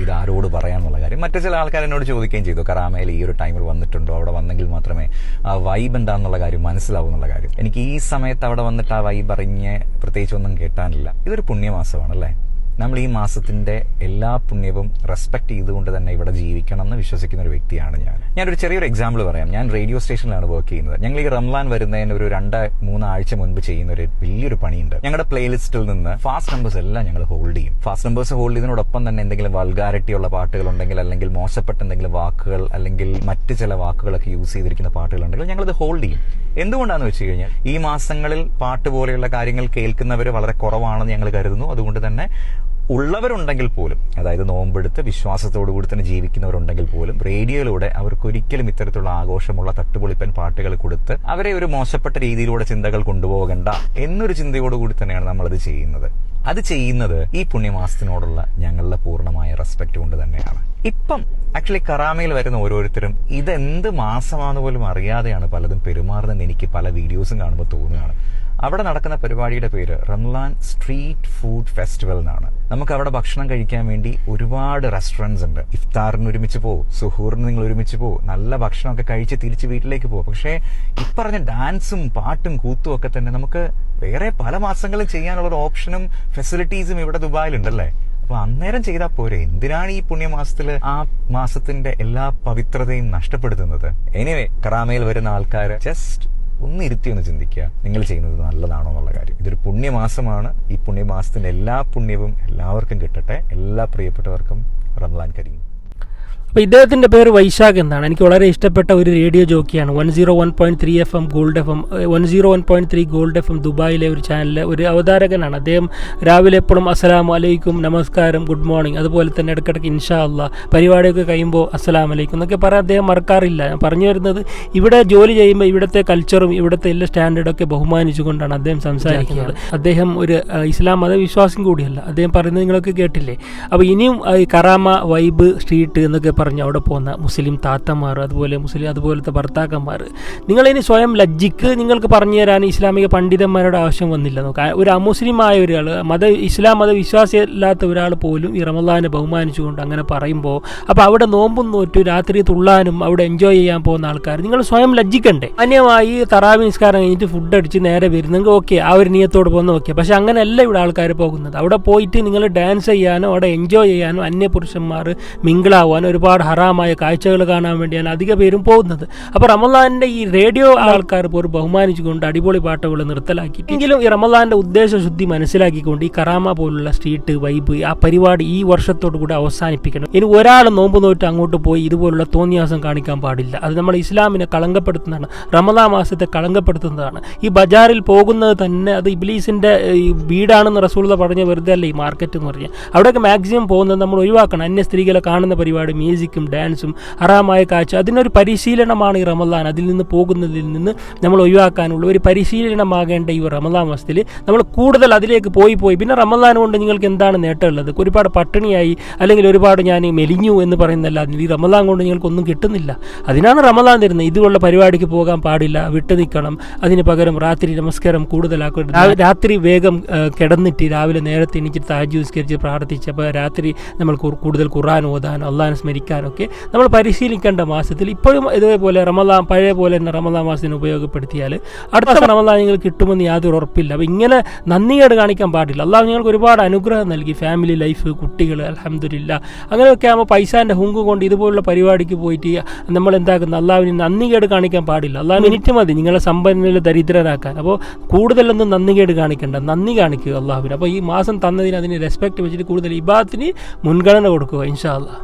ഇത് ആരോട് പറയാന്നുള്ള കാര്യം. മറ്റു ചില ആൾക്കാർ എന്നോട് ചോദിക്കുകയും ചെയ്തു, കറാമയിൽ ഈ ഒരു ടൈമിൽ വന്നിട്ടുണ്ടോ, അവിടെ വന്നെങ്കിൽ മാത്രമേ ആ വൈബ് എന്താണെന്നുള്ള കാര്യം മനസ്സിലാവും എന്നുള്ള കാര്യം. എനിക്ക് ഈ സമയത്ത് അവിടെ വന്നിട്ട് ആ വൈബ് അറിഞ്ഞ് പ്രത്യേകിച്ചൊന്നും കേട്ടാനില്ല. ഇതൊരു പുണ്യമാസമാണല്ലേ. നമ്മൾ ഈ മാസത്തിന്റെ എല്ലാ പുണ്യവും റെസ്പെക്ട് ചെയ്തുകൊണ്ട് തന്നെ ഇവിടെ ജീവിക്കണം എന്ന് വിശ്വസിക്കുന്ന ഒരു വ്യക്തിയാണ് ഞാനൊരു ചെറിയൊരു എക്സാമ്പിൾ പറയാം. ഞാൻ റേഡിയോ സ്റ്റേഷനിലാണ് വർക്ക് ചെയ്യുന്നത്. ഞങ്ങൾ ഈ റംലാൻ വരുന്നതിന് ഒരു 2-3 ആഴ്ച മുൻപ് ചെയ്യുന്ന ഒരു വലിയൊരു പണിയുണ്ട്. ഞങ്ങളുടെ പ്ലേലിസ്റ്റിൽ നിന്ന് ഫാസ്റ്റ് നമ്പേഴ്സ് എല്ലാം ഞങ്ങൾ ഹോൾഡ് ചെയ്യും. ഫാസ്റ്റ് നമ്പേഴ്സ് ഹോൾഡ് ചെയ്യുന്നതിനോടൊപ്പം തന്നെ എന്തെങ്കിലും വൾഗാരിറ്റി ഉള്ള പാട്ടുകൾ ഉണ്ടെങ്കിൽ, അല്ലെങ്കിൽ മോശപ്പെട്ട എന്തെങ്കിലും വാക്കുകൾ, അല്ലെങ്കിൽ മറ്റ് ചില വാക്കുകളൊക്കെ യൂസ് ചെയ്തിരിക്കുന്ന പാട്ടുകളുണ്ടെങ്കിൽ ഞങ്ങളത് ഹോൾഡ് ചെയ്യും. എന്തുകൊണ്ടാണെന്ന് വെച്ച് കഴിഞ്ഞാൽ ഈ മാസങ്ങളിൽ പാട്ട് പോലെയുള്ള കാര്യങ്ങൾ കേൾക്കുന്നവർ വളരെ കുറവാണെന്ന് ഞങ്ങൾ കരുതുന്നു. അതുകൊണ്ട് തന്നെ ഉള്ളവരുണ്ടെങ്കിൽ പോലും, അതായത് നോമ്പെടുത്ത് വിശ്വാസത്തോടു കൂടി തന്നെ ജീവിക്കുന്നവരുണ്ടെങ്കിൽ പോലും, റേഡിയോയിലൂടെ അവർക്കൊരിക്കലും ഇത്തരത്തിലുള്ള ആഘോഷമുള്ള തട്ടുപൊളിപ്പൻ പാട്ടുകൾ കൊടുത്ത് അവരെ ഒരു മോശപ്പെട്ട രീതിയിലൂടെ ചിന്തകൾ കൊണ്ടുപോകണ്ട എന്നൊരു ചിന്തയോടുകൂടി തന്നെയാണ് നമ്മളത് ചെയ്യുന്നത്. അത് ചെയ്യുന്നത് ഈ പുണ്യമാസത്തിനോടുള്ള ഞങ്ങളുടെ പൂർണ്ണമായ റെസ്പെക്ട് കൊണ്ട് തന്നെയാണ്. ഇപ്പം ആക്ച്വലി കറാമയിൽ വരുന്ന ഓരോരുത്തരും ഇതെന്ത് മാസമാണെന്ന് പോലും അറിയാതെയാണ് പലതും പെരുമാറുന്നതെന്ന് എനിക്ക് പല വീഡിയോസും കാണുമ്പോൾ തോന്നുകയാണ്. അവിടെ നടക്കുന്ന പരിപാടിയുടെ പേര് റംലാൻ സ്ട്രീറ്റ് ഫുഡ് ഫെസ്റ്റിവൽ എന്നാണ്. നമുക്ക് അവിടെ ഭക്ഷണം കഴിക്കാൻ വേണ്ടി ഒരുപാട് റെസ്റ്റോറൻറ്റ്സ് ഉണ്ട്. ഇഫ്താറിന് ഒരുമിച്ച് പോകും, സുഹൂറിന് നിങ്ങൾ ഒരുമിച്ച് പോകും, നല്ല ഭക്ഷണമൊക്കെ കഴിച്ച് തിരിച്ച് വീട്ടിലേക്ക് പോകും. പക്ഷേ ഇപ്പറഞ്ഞ ഡാൻസും പാട്ടും കൂത്തും ഒക്കെ തന്നെ നമുക്ക് വേറെ പല മാസങ്ങളും ചെയ്യാനുള്ള ഒരു ഓപ്ഷനും ഫെസിലിറ്റീസും ഇവിടെ ദുബായിലുണ്ടല്ലേ. അപ്പൊ അന്നേരം ചെയ്താൽ പോരെ, എന്തിനാണ് ഈ പുണ്യമാസത്തില് ആ മാസത്തിന്റെ എല്ലാ പവിത്രതയും നഷ്ടപ്പെടുത്തുന്നത്? എനിവേ, കറാമയിൽ വരുന്ന ആൾക്കാര് ജസ്റ്റ് ഒന്ന് ചിന്തിക്കുക, നിങ്ങൾ ചെയ്യുന്നത് നല്ലതാണോ എന്നുള്ള കാര്യം. ഇതൊരു പുണ്യമാസമാണ്. ഈ പുണ്യമാസത്തിന്റെ എല്ലാ പുണ്യവും എല്ലാവർക്കും കിട്ടട്ടെ. എല്ലാ പ്രിയപ്പെട്ടവർക്കും റംലാൻ കരീം. അപ്പോൾ ഇദ്ദേഹത്തിൻ്റെ പേര് വൈശാഖ് എന്നാണ്. എനിക്ക് വളരെ ഇഷ്ടപ്പെട്ട ഒരു റേഡിയോ ജോക്കിയാണ്. 101.3 FM gold FM 101.3 gold FM ദുബായിലെ ഒരു ചാനലിലെ ഒരു അവതാരകനാണ്. അദ്ദേഹം രാവിലെ എപ്പോഴും അസ്സലാമു അലൈക്കും, നമസ്കാരം, ഗുഡ് മോർണിംഗ്, അതുപോലെ തന്നെ ഇടയ്ക്കിടയ്ക്ക് ഇൻഷാ അല്ലാഹ്, പരിപാടിയൊക്കെ കഴിയുമ്പോൾ അസ്സലാമു അലൈക്കും എന്നൊക്കെ പറയാൻ അദ്ദേഹം മറക്കാറില്ല. ഞാൻ പറഞ്ഞു വരുന്നത്, ഇവിടെ ജോലി ചെയ്യുമ്പോൾ ഇവിടുത്തെ കൾച്ചറും ഇവിടുത്തെ എല്ലാ സ്റ്റാൻഡേർഡൊക്കെ ബഹുമാനിച്ചുകൊണ്ടാണ് അദ്ദേഹം സംസാരിക്കുന്നത്. അദ്ദേഹം ഒരു ഇസ്ലാം മതവിശ്വാസം കൂടിയല്ല. അദ്ദേഹം പറയുന്നത് നിങ്ങളൊക്കെ കേട്ടില്ലേ. അപ്പോൾ ഇനിയും കറാമ വൈബ് സ്ട്രീറ്റ് എന്നൊക്കെ പറഞ്ഞ് അവിടെ പോകുന്ന മുസ്ലിം താത്തമാർ, അതുപോലത്തെ ഭർത്താക്കന്മാർ, നിങ്ങളിനി സ്വയം ലജ്ജിക്ക് നിങ്ങൾക്ക് പറഞ്ഞു തരാൻ ഇസ്ലാമിക പണ്ഡിതന്മാരുടെ ആവശ്യം വന്നില്ല. ഒരു അമുസ്ലിമായ ഒരാൾ, ഇസ്ലാം മതവിശ്വാസിയല്ലാത്ത ഒരാൾ പോലും ഈ റമളാനെ ബഹുമാനിച്ചുകൊണ്ട് അങ്ങനെ പറയുമ്പോൾ, അപ്പോൾ അവിടെ നോമ്പും നോറ്റു രാത്രി തുള്ളാനും അവിടെ എൻജോയ് ചെയ്യാൻ പോകുന്ന ആൾക്കാർ, നിങ്ങൾ സ്വയം ലജ്ജിക്കണ്ടേ? അന്യമായി തറാവി നിസ്കാരം കഴിഞ്ഞിട്ട് ഫുഡ് അടിച്ച് നേരെ വരുന്നെങ്കിൽ ഓക്കെ, ആ ഒരു നിയത്തോട് പോകുന്ന ഓക്കെ. പക്ഷെ അങ്ങനെയല്ല ഇവിടെ ആൾക്കാർ പോകുന്നത്. അവിടെ പോയിട്ട് നിങ്ങൾ ഡാൻസ് ചെയ്യാനോ അവിടെ എൻജോയ് ചെയ്യാനോ അന്യപുരുഷന്മാർ മിങ്കിളാവാനോ ഒരുപാട് ഹറാമായ കാഴ്ചകൾ കാണാൻ വേണ്ടിയാണ് അധിക പേരും പോകുന്നത്. അപ്പോൾ റമളാനിന്റെ ഈ റേഡിയോ ആൾക്കാർ പോലും ബഹുമാനിച്ചുകൊണ്ട് അടിപൊളി പാട്ടുകൾ നിർത്തലാക്കിയിട്ട്, എങ്കിലും ഈ റമളാന്റെ ഉദ്ദേശശുദ്ധി മനസ്സിലാക്കിക്കൊണ്ട് ഈ കറാമ പോലുള്ള സ്ട്രീറ്റ് വൈബ് ആ പരിപാടി ഈ വർഷത്തോടു കൂടി അവസാനിപ്പിക്കണം. ഇനി ഒരാൾ നോമ്പ് നോറ്റ് അങ്ങോട്ട് പോയി ഇതുപോലുള്ള തോന്നിയാസം കാണിക്കാൻ പാടില്ല. അത് നമ്മൾ ഇസ്ലാമിനെ കളങ്കപ്പെടുത്തുന്നതാണ്, റമളാൻ മാസത്തെ കളങ്കപ്പെടുത്തുന്നതാണ്. ഈ ബജാറിൽ പോകുന്നത് തന്നെ അത് ഇബ്ലീസിന്റെ വീടാണെന്ന് റസൂലുള്ള പറഞ്ഞ വെറുതെ അല്ല ഈ മാർക്കറ്റ് എന്ന് പറഞ്ഞാൽ. അവിടെയൊക്കെ മാക്സിമം പോകുന്നത് നമ്മൾ ഒഴിവാക്കണം. അന്യ സ്ത്രീകളെ കാണുന്ന പരിപാടി, മ്യൂസിക്കും ഡാൻസും ഹറാമായ കാഴ്ച, അതിനൊരു പരിശീലനമാണ് ഈ റമളാൻ. അതിൽ നിന്ന് പോകുന്നതിൽ നിന്ന് നമ്മൾ ഒഴിവാക്കാനുള്ള ഒരു പരിശീലനമാകേണ്ട ഈ റമളാൻ മാസത്തിൽ നമ്മൾ കൂടുതൽ അതിലേക്ക് പോയി പിന്നെ റമളാൻ കൊണ്ട് നിങ്ങൾക്ക് എന്താണ് നേട്ടമുള്ളത്? ഒരുപാട് പട്ടിണിയായി അല്ലെങ്കിൽ ഒരുപാട് ഞാൻ മെലിഞ്ഞു എന്ന് പറയുന്നല്ല. ഈ റമളാൻ കൊണ്ട് നിങ്ങൾക്കൊന്നും കിട്ടുന്നില്ല. അതിനാണ് റമളാൻ തരുന്നത്. ഇതുള്ള പരിപാടിക്ക് പോകാൻ പാടില്ല, വിട്ടു നിൽക്കണം. അതിന് പകരം രാത്രി നമസ്കാരം കൂടുതലാക്കണം. രാത്രി വേഗം കിടന്നിട്ട് രാവിലെ നേരത്തെ എണീച്ചിട്ട് തഹജ്ജുദ് നിസ്കരിച്ച് പ്രാർത്ഥിച്ചപ്പോൾ രാത്രി നമ്മൾ കൂടുതൽ ഖുർആൻ ഓതാനോ അള്ളാഹിനെ സ്മരിക്കാനൊക്കെ നമ്മൾ പരിശീലിക്കേണ്ട മാസത്തിൽ ഇപ്പോഴും ഇതേപോലെ റമളാൻ പഴയ പോലെ തന്നെ റമളാൻ മാസത്തിന് ഉപയോഗപ്പെടുത്തിയാൽ അടുത്ത റമളാൻ നിങ്ങൾ കിട്ടുമെന്ന് യാതൊരു ഉറപ്പില്ല. അപ്പോൾ ഇങ്ങനെ നന്ദികേട് കാണിക്കാൻ പാടില്ല. അള്ളാഹു നിങ്ങൾക്ക് ഒരുപാട് അനുഗ്രഹം നൽകി, ഫാമിലി ലൈഫ്, കുട്ടികൾ, അൽഹംദുലില്ലാ. അങ്ങനെയൊക്കെ ആകുമ്പോൾ പൈസാൻ്റെ ഹുങ്ക് കൊണ്ട് ഇതുപോലുള്ള പരിപാടിക്ക് പോയിട്ട് നമ്മൾ എന്താക്കുന്ന അള്ളാഹുവിന് നന്ദികേട് കാണിക്കാൻ പാടില്ല. അള്ളാഹു മിനിറ്റ് മതി നിങ്ങളെ സമ്പന്നയിൽ ദരിദ്രരാക്കാൻ. അപ്പോൾ കൂടുതലൊന്നും നന്ദികേട് കാണിക്കേണ്ട, നന്ദി കാണിക്കുക അള്ളാഹുവിന്. അപ്പോൾ ഈ മാസം തന്നതിന് അതിന് റെസ്പെക്ട് വെച്ചിട്ട് കൂടുതൽ ഇബാദത്തിന് മുൻഗണന കൊടുക്കുക ഇൻഷാ അല്ലാഹ്.